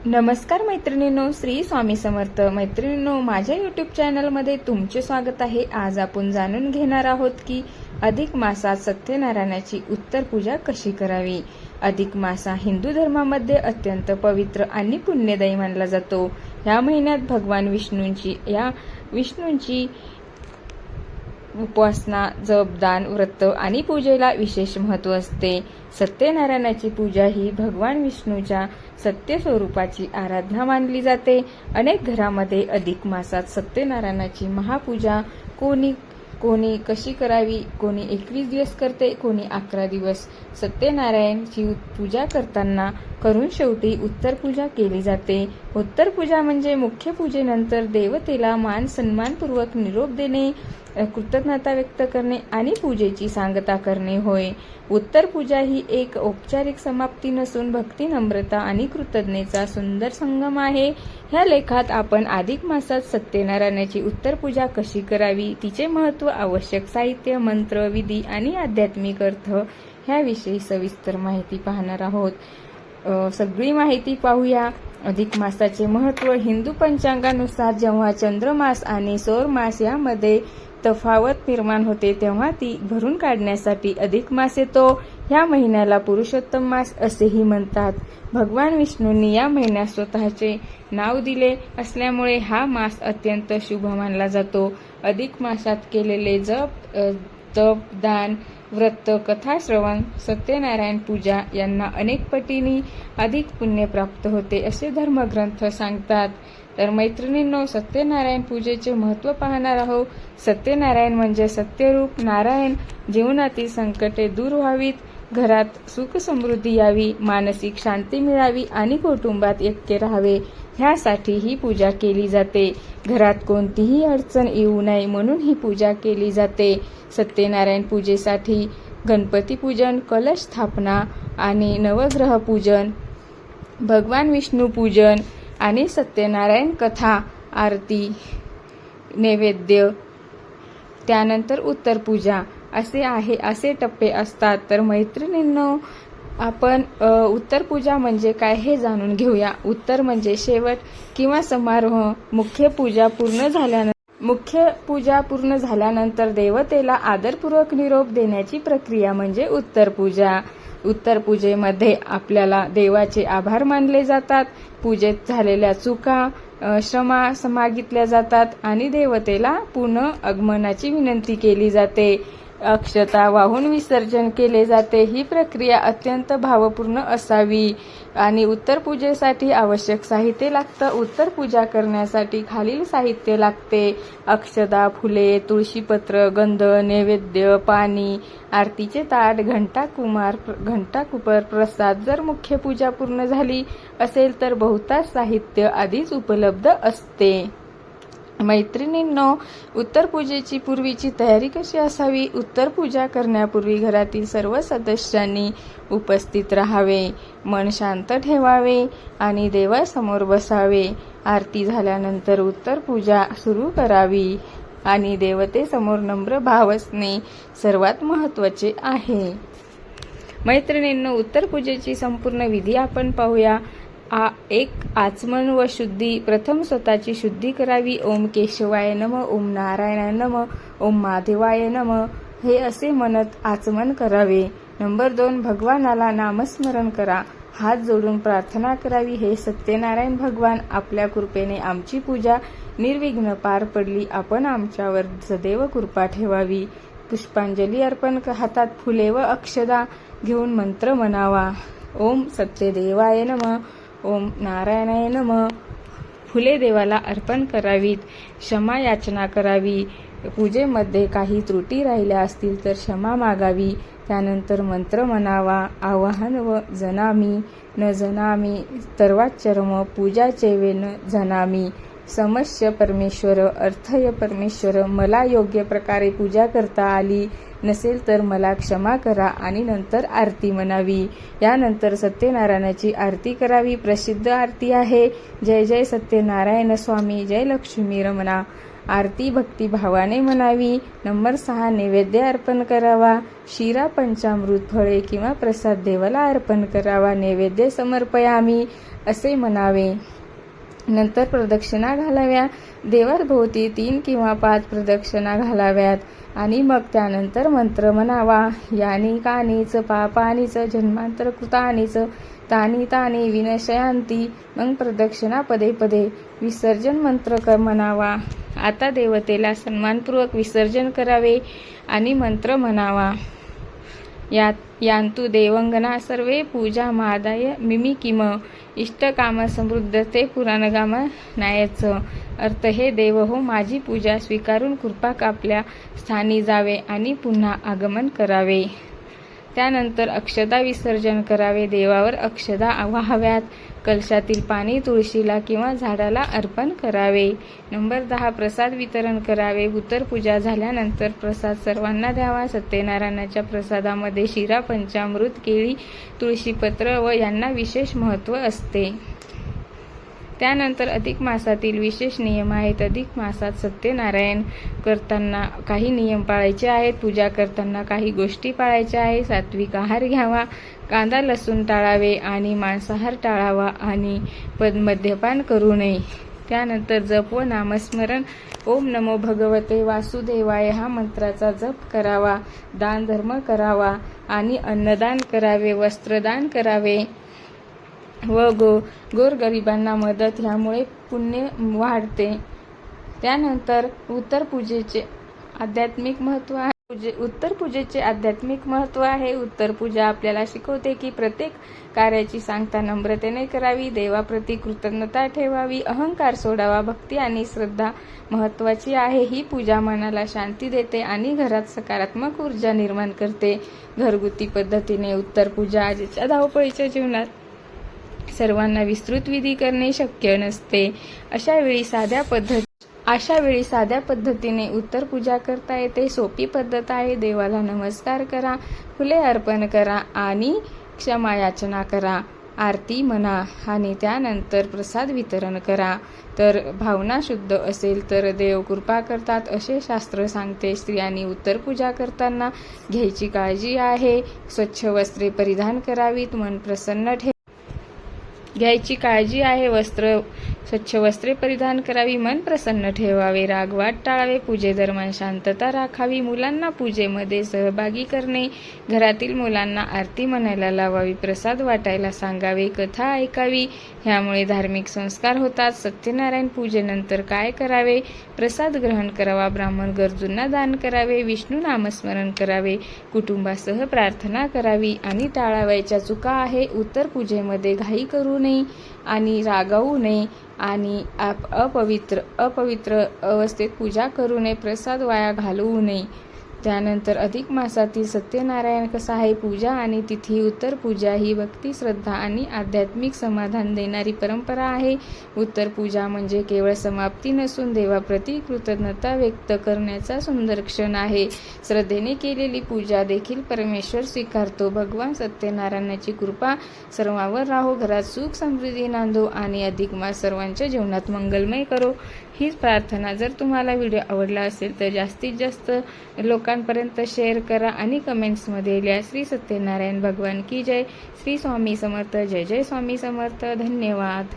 नमस्कार मैत्रिणींनो, श्री स्वामी समर्थ. मैत्रिणींनो, माझ्या यूट्यूब चॅनलमध्ये तुमचे स्वागत आहे. आज आपण जाणून घेणार आहोत की अधिक मासात सत्यनारायणाची उत्तर पूजा कशी करावी. अधिक मास हा हिंदू धर्मामध्ये अत्यंत पवित्र आणि पुण्यदायी मानला जातो. या महिन्यात भगवान विष्णूंची उपासना, जप, दान, व्रत आणि पूजेला विशेष महत्त्व असते. सत्यनारायणाची पूजा ही भगवान विष्णूच्या सत्य स्वरूपाची आराधना मानली जाते. अनेक घरामध्ये अधिक मासात सत्यनारायणाची महापूजा कोणी कशी करावी, कोणी 21 दिवस करते, कोणी 11 दिवस. सत्यनारायणची पूजा करताना करून शेवटी उत्तर पूजा केली जाते. उत्तर पूजा म्हणजे मुख्य पूजेनंतर देवतेला मान सन्मानपूर्वक निरोप देणे, कृतज्ञता व्यक्त करणे आणि पूजेची सांगता करणे होय. उत्तर पूजा ही एक औपचारिक समाप्ती नसून भक्ती, नम्रता आणि कृतज्ञतेचा सुंदर संगम आहे. ह्या लेखात आपण अधिक मासात सत्यनारायणाची उत्तर पूजा कशी करावी, तिचे महत्त्व, आवश्यक साहित्य, मंत्र, विधी आणि आध्यात्मिक अर्थ ह्याविषयी सविस्तर माहिती पाहणार आहोत. सगळी माहिती पाहूया. अधिक मासाचे महत्त्व. हिंदू पंचांगानुसार जेव्हा चंद्रमास आणि सौरमास यामध्ये तफावत निर्माण होते तेव्हा ती भरून काढण्यासाठी अधिक मास येतो. या महिन्याला पुरुषोत्तम मास असेही म्हणतात. भगवान विष्णूंनी या महिन्यात स्वतःचे नाव दिले असल्यामुळे हा मास अत्यंत शुभ मानला जातो. अधिक मासात केलेले जप, दान, व्रत, कथा श्रवण, सत्यनारायण पूजा यांना अनेक पटीने अधिक पुण्य प्राप्त होते असे धर्मग्रंथ सांगतात. तर मैत्रिणींनो, सत्यनारायण पूजेचे महत्त्व पाहणार आहोत. सत्यनारायण म्हणजे सत्यरूप नारायण. जीवनातील संकटे दूर व्हावीत, घरात सुख समृद्धी यावी, मानसिक शांती मिळावी आणि कुटुंबात ऐक्य राहावे ह्यासाठी ही पूजा केली जाते. घरात कोणतीही अडचण येऊ नये म्हणून ही पूजा केली जाते. सत्यनारायण पूजेसाठी गणपती पूजन, कलश स्थापना आणि नवग्रह पूजन, भगवान विष्णू पूजन आणि सत्यनारायण कथा, आरती, नैवेद्य, त्यानंतर उत्तर पूजा असे टप्पे असतात. तर मैत्रिणींनो, आपण उत्तर पूजा म्हणजे काय हे जाणून घेऊया. उत्तर म्हणजे शेवट किंवा समारोह. मुख्य पूजा पूर्ण झाल्यानंतर देवतेला आदरपूर्वक निरोप देण्याची प्रक्रिया म्हणजे उत्तर पूजा. उत्तर पूजेमध्ये आपल्याला देवाचे आभार मानले जातात, पूजेत झालेल्या चुका, क्षमा मागितल्या जातात आणि देवतेला पुन्हा आगमनाची विनंती केली जाते. अक्षता वाहून विसर्जन केले जाते. ही प्रक्रिया अत्यंत भावपूर्ण असावी. आणि उत्तर पूजेसाठी आवश्यक साहित्य लागतं. उत्तर पूजा करण्यासाठी खालील साहित्य लागते: अक्षता, फुले, तुळशीपत्र, गंध, नैवेद्य, पाणी, आरतीचे ताट, घंटाकुपर, प्रसाद. जर मुख्य पूजा पूर्ण झाली असेल तर बहुतांश साहित्य आधीच उपलब्ध असते. मैत्रिणींनो, उत्तर पूजेची पूर्वीची तयारी कशी असावी. उत्तर पूजा करण्यापूर्वी घरातील सर्व सदस्यांनी उपस्थित राहावे, मन शांत ठेवावे आणि देवासमोर बसावे. आरती झाल्यानंतर उत्तर पूजा सुरू करावी आणि देवतेसमोर नम्र भाव असणे सर्वात महत्त्वाचे आहे. मैत्रिणींनो, उत्तर पूजेची संपूर्ण विधी आपण पाहूया. एक आचमन व शुद्धी. प्रथम स्वतःची शुद्धी करावी. ओम केशवाय नम, ओम नारायणाय नम, ओम माधवाय नम हे असे म्हणत आचमन करावे. नंबर 2, भगवानाला नामस्मरण करा. हात जोडून प्रार्थना करावी. हे सत्यनारायण भगवान, आपल्या कृपेने आमची पूजा निर्विघ्न पार पडली. आपण आमच्यावर सदैव कृपा ठेवावी. पुष्पांजली अर्पण. हातात फुले व अक्षदा घेऊन मंत्र म्हणावा. ओम सत्यदेवाय नम, ओम नारायणाय नम. फुले देवाला अर्पण करावीत. क्षमा याचना करावी. पूजेमध्ये काही त्रुटी राहिल्या असतील तर क्षमा मागावी. त्यानंतर मंत्र म्हणावा. आवाहन व जनामी न जनामी सर्वाचरम पूजाचे वेन जनामी. समस्य परमेश्वर, अर्थय परमेश्वर, मला योग्य प्रकारे पूजा करता आली नसेल तर मला क्षमा करा आणि नंतर आरती म्हणावी. यानंतर सत्यनारायणाची आरती करावी. प्रसिद्ध आरती आहे: जय जय सत्यनारायण स्वामी, जय लक्ष्मी रमणा. आरती भक्तिभावाने म्हणावी. नंबर 6 नैवेद्य अर्पण करावा. शिरा, पंचामृत, फळे किंवा प्रसाद देवाला अर्पण करावा. नैवेद्य समर्पयामी असे म्हणावे. नंतर प्रदक्षिणा घालाव्या. देवाभोवती 3 किंवा 5 प्रदक्षिणा घालाव्यात आणि मग त्यानंतर मंत्र म्हणावा. यानी कानीच पापानीच जन्मांतर कृतानीच तानी तानी विनशयांती. मग प्रदक्षिणा पदे पदे विसर्जन मंत्र म्हणावा. आता देवतेला सन्मानपूर्वक विसर्जन करावे आणि मंत्र म्हणावा. यान्तु देवंगना सर्वे पूजा मादाय मिमी किम इष्टकाम समृद्धते पुराणगाम नायच. अर्थ हे देव हो, माझी पूजा स्वीकारून कृपा आपल्या स्थानी जावे आणि पुन्हा आगमन करावे. त्यानंतर अक्षता विसर्जन करावे. देवावर अक्षता वाहाव्यात. कलशातील पाणी तुळशीला किंवा झाडाला अर्पण करावे. नंबर 10 प्रसाद वितरण करावे. उत्तरपूजा झाल्यानंतर प्रसाद सर्वांना द्यावा. सत्यनारायणाच्या प्रसादामध्ये शिरा, पंचामृत, केळी, तुळशीपत्र व यांना विशेष महत्त्व असते. त्यानंतर अधिक मासातील विशेष नियम आहेत. अधिक मासात सत्यनारायण करताना काही नियम पाळायचे आहेत. पूजा करताना काही गोष्टी पाळायच्या आहेत. सात्विक आहार घ्यावा. कांदा लसूण टाळावे आणि मांसाहार टाळावा आणि मद्यपान करू नये. त्यानंतर जप व नामस्मरण. ओम नमो भगवते वासुदेवाय हा मंत्राचा जप करावा. दान धर्म करावा आणि अन्नदान करावे. वस्त्रदान करावे व गोरगरिबांना मदत, ह्यामुळे पुण्य वाढते. त्यानंतर उत्तरपूजेचे आध्यात्मिक महत्त्व आहे. उत्तरपूजेचे आध्यात्मिक महत्त्व आहे. उत्तरपूजा आपल्याला शिकवते की प्रत्येक कार्याची सांगता नम्रतेने करावी. देवाप्रती कृतज्ञता ठेवावी. अहंकार सोडावा. भक्ती आणि श्रद्धा महत्त्वाची आहे. ही पूजा मनाला शांती देते आणि घरात सकारात्मक ऊर्जा निर्माण करते. घरगुती पद्धतीने उत्तरपूजा आजच्या धावपळीच्या जीवनात सर्वांना विस्तृत विधी करणे शक्य नसते. अशा वेळी साध्या पद्धतीने उत्तरपूजा करता येते. सोपी पद्धत आहे. देवाला नमस्कार करा, फुले अर्पण करा आणि क्षमा याचना करा. आरती म्हणा आणि त्यानंतर प्रसाद वितरण करा. तर भावना शुद्ध असेल तर देव कृपा करतात असे शास्त्र सांगते. स्त्रियांनी उत्तरपूजा करताना घ्यायची काळजी आहे. स्वच्छ वस्त्रे परिधान करावीत. मन प्रसन्न घ्यायची काळजी आहे. स्वच्छ वस्त्रे परिधान करावी. मन प्रसन्न ठेवावे. रागवाद टाळावे. पूजेदरम्यान शांतता राखावी. मुलांना पूजेमध्ये सहभागी करणे. घरातील मुलांना आरती म्हणायला लावावी. प्रसाद वाटायला सांगावे. कथा ऐकावी. ह्यामुळे धार्मिक संस्कार होतात. सत्यनारायण पूजेनंतर काय करावे? प्रसाद ग्रहण करावा. ब्राह्मण गरजूंना दान करावे. विष्णू नामस्मरण करावे. कुटुंबासह प्रार्थना करावी आणि टाळावयाच्या चुका आहे. उत्तर पूजेमध्ये घाई करू नये आणि रागावू नये आणि अपवित्र अवस्थेत पूजा करू नये. प्रसाद वाया घालवू नये. त्यानंतर अधिक मासातील सत्यनारायण कसा आहे? पूजा आणि तिथी. उत्तर पूजा ही भक्ती, श्रद्धा आणि आध्यात्मिक समाधान देणारी परंपरा आहे. उत्तर पूजा म्हणजे केवळ समाप्ती नसून देवाप्रती कृतज्ञता व्यक्त करण्याचा सुंदर क्षण आहे. श्रद्धेने केलेली पूजा देखील परमेश्वर स्वीकारतो. भगवान सत्यनारायणाची कृपा सर्वांवर राहो. घरात सुख समृद्धी नांदो आणि अधिक मास सर्वांच्या जीवनात मंगलमय करो, हीच प्रार्थना. जर तुम्हाला व्हिडिओ आवडला असेल तर जास्तीत जास्त लोकांपर्यंत शेअर करा आणि कमेंट्समध्ये लिहा. श्री सत्यनारायण भगवान की जय. श्री स्वामी समर्थ. जय जय स्वामी समर्थ. धन्यवाद.